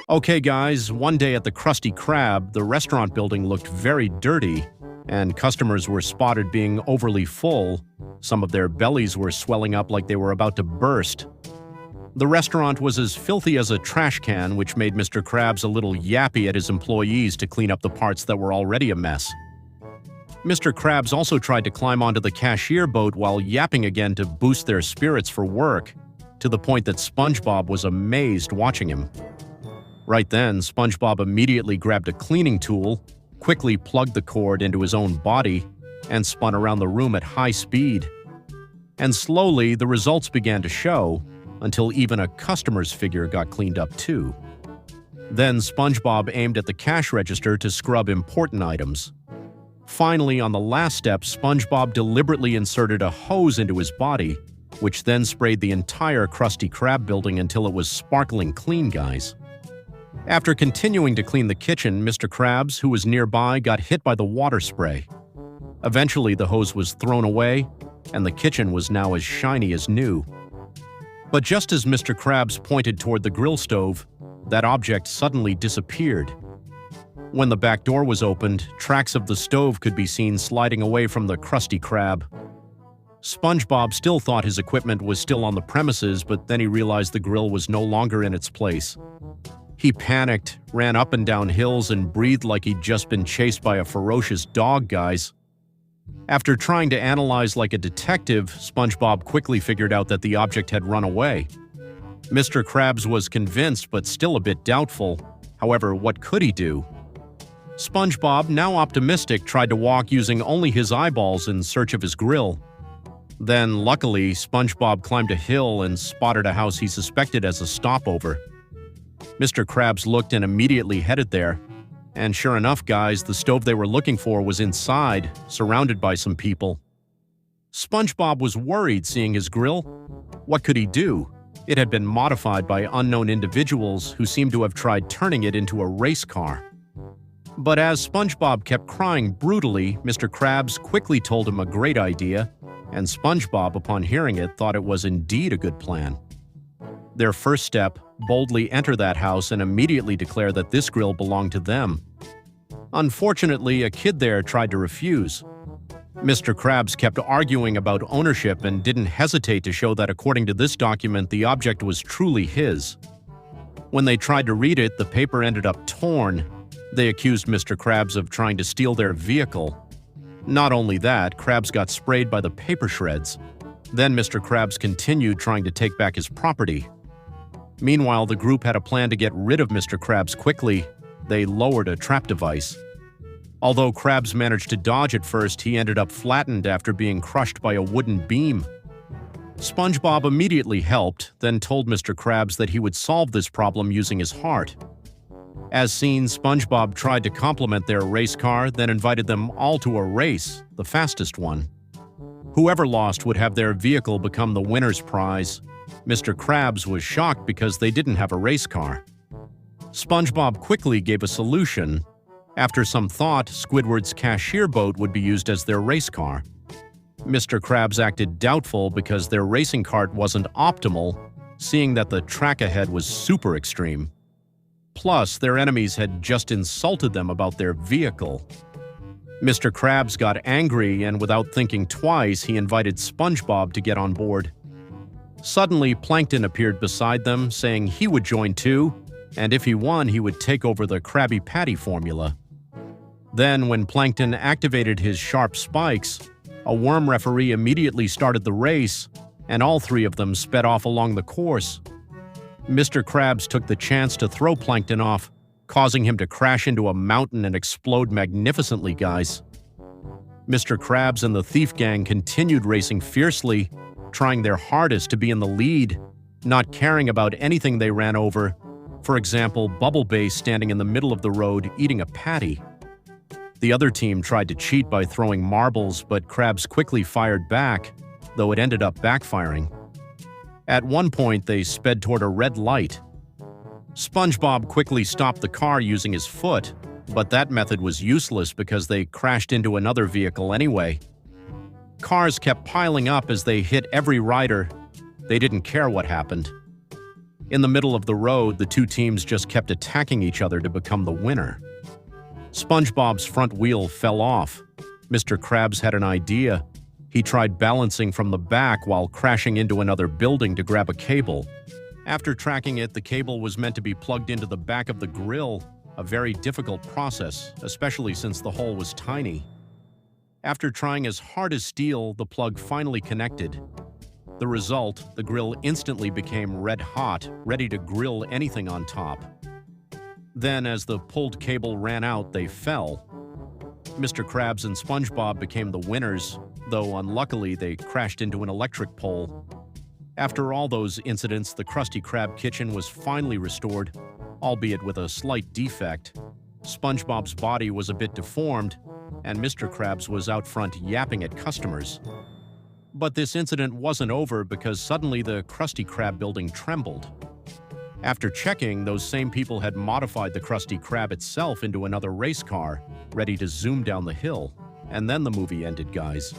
Okay guys, one day at the Krusty Krab, the restaurant building looked very dirty, and customers were spotted being overly full. Some of their bellies were swelling up like they were about to burst. The restaurant was as filthy as a trash can, which made Mr. Krabs a little yappy at his employees to clean up the parts that were already a mess. Mr. Krabs also tried to climb onto the cashier boat while yapping again to boost their spirits for work, to the point that Spongebob was amazed watching him. Right then, Spongebob immediately grabbed a cleaning tool, quickly plugged the cord into his own body, and spun around the room at high speed. And slowly, the results began to show, until even a customer's figure got cleaned up too. Then Spongebob aimed at the cash register to scrub important items. Finally, on the last step, Spongebob deliberately inserted a hose into his body, which then sprayed the entire Krusty Krab building until it was sparkling clean, guys. After continuing to clean the kitchen, Mr. Krabs, who was nearby, got hit by the water spray. Eventually, the hose was thrown away, and the kitchen was now as shiny as new. But just as Mr. Krabs pointed toward the grill stove, that object suddenly disappeared. When the back door was opened, tracks of the stove could be seen sliding away from the Krusty Krab. Spongebob still thought his equipment was still on the premises, but then he realized the grill was no longer in its place. He panicked, ran up and down hills, and breathed like he'd just been chased by a ferocious dog, guys. After trying to analyze like a detective, Spongebob quickly figured out that the object had run away. Mr. Krabs was convinced, but still a bit doubtful. However, what could he do? Spongebob, now optimistic, tried to walk using only his eyeballs in search of his grill. Then, luckily, Spongebob climbed a hill and spotted a house he suspected as a stopover. Mr. Krabs looked and immediately headed there. And sure enough, guys, the stove they were looking for was inside, surrounded by some people. Spongebob was worried seeing his grill. What could he do? It had been modified by unknown individuals who seemed to have tried turning it into a race car. But as Spongebob kept crying brutally, Mr. Krabs quickly told him a great idea, and Spongebob, upon hearing it, thought it was indeed a good plan. Their first step, boldly enter that house and immediately declare that this grill belonged to them. Unfortunately, a kid there tried to refuse. Mr. Krabs kept arguing about ownership and didn't hesitate to show that according to this document, the object was truly his. When they tried to read it, the paper ended up torn. They accused Mr. Krabs of trying to steal their vehicle. Not only that, Krabs got sprayed by the paper shreds. Then Mr. Krabs continued trying to take back his property. Meanwhile, the group had a plan to get rid of Mr. Krabs quickly. They lowered a trap device. Although Krabs managed to dodge at first, he ended up flattened after being crushed by a wooden beam. Spongebob immediately helped, then told Mr. Krabs that he would solve this problem using his heart. As seen, Spongebob tried to compliment their race car, then invited them all to a race, the fastest one. Whoever lost would have their vehicle become the winner's prize. Mr. Krabs was shocked because they didn't have a race car. Spongebob quickly gave a solution. After some thought, Squidward's cashier boat would be used as their race car. Mr. Krabs acted doubtful because their racing cart wasn't optimal, seeing that the track ahead was super extreme. Plus, their enemies had just insulted them about their vehicle. Mr. Krabs got angry, and without thinking twice, he invited Spongebob to get on board. Suddenly, Plankton appeared beside them, saying he would join too, and if he won, he would take over the Krabby Patty formula. Then, when Plankton activated his sharp spikes, a worm referee immediately started the race, and all three of them sped off along the course. Mr. Krabs took the chance to throw Plankton off, causing him to crash into a mountain and explode magnificently, guys. Mr. Krabs and the thief gang continued racing fiercely, trying their hardest to be in the lead, not caring about anything they ran over. For example, Bubble Base standing in the middle of the road eating a patty. The other team tried to cheat by throwing marbles, but Krabs quickly fired back, though it ended up backfiring. At one point, they sped toward a red light. Spongebob quickly stopped the car using his foot, but that method was useless because they crashed into another vehicle anyway. Cars kept piling up as they hit every rider. They didn't care what happened. In the middle of the road, the two teams just kept attacking each other to become the winner. SpongeBob's front wheel fell off. Mr. Krabs had an idea. He tried balancing from the back while crashing into another building to grab a cable. After tracking it, the cable was meant to be plugged into the back of the grill, a very difficult process, especially since the hole was tiny. After trying as hard as steel, the plug finally connected. The result, the grill instantly became red hot, ready to grill anything on top. Then, as the pulled cable ran out, they fell. Mr. Krabs and SpongeBob became the winners, though unluckily they crashed into an electric pole. After all those incidents, the Krusty Krab kitchen was finally restored, albeit with a slight defect. SpongeBob's body was a bit deformed, and Mr. Krabs was out front yapping at customers. But this incident wasn't over because suddenly the Krusty Krab building trembled. After checking, those same people had modified the Krusty Krab itself into another race car, ready to zoom down the hill. And then the movie ended, guys.